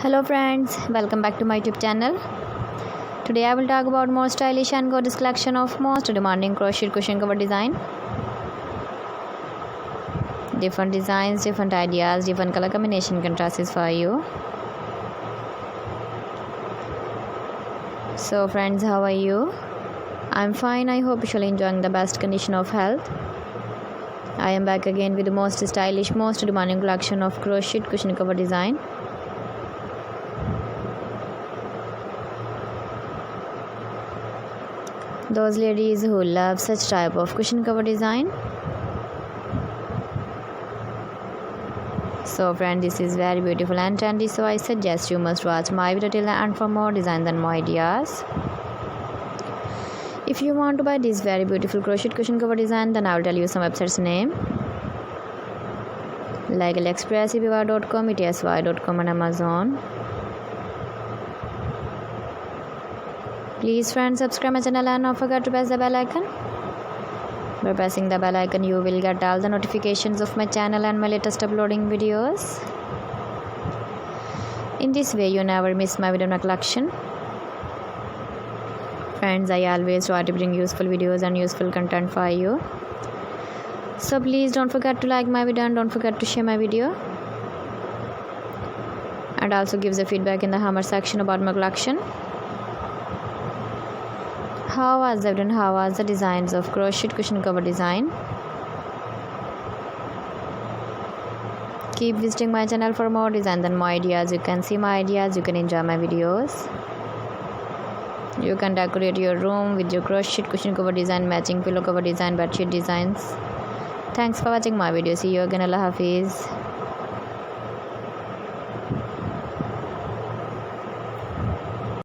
Hello friends, welcome back to my YouTube channel. Today I will talk about more stylish and gorgeous collection of most demanding crochet cushion cover design. Different designs, different ideas, different color combination contrasts for you. So friends, how are you? I'm fine. I hope you're enjoying the best condition of health. I am back again with the most stylish, most demanding collection of crochet cushion cover design. Those ladies who love such type of cushion cover design. So friend, this is very beautiful and trendy, so I suggest you must watch my video till the end for more designs and more ideas. If you want to buy this very beautiful crochet cushion cover design, then I will tell you some websites name like AliExpress, eBay.com, etsy.com and Amazon. Please friends, subscribe my channel and don't forget to press the bell icon. By pressing the bell icon, you will get all the notifications of my channel and my latest uploading videos. In this way, you never miss my video collection. Friends, I always try to bring useful videos and useful content for you. So please don't forget to like my video and don't forget to share my video. And also give the feedback in the comment section about my collection. How was the video and how was the designs of crochet cushion cover design? Keep visiting my channel for more designs and more ideas. You can see my ideas, you can enjoy my videos. You can decorate your room with your crochet cushion cover design, matching pillow cover design, bedsheet designs. Thanks for watching my video. See you again. Allah Hafiz.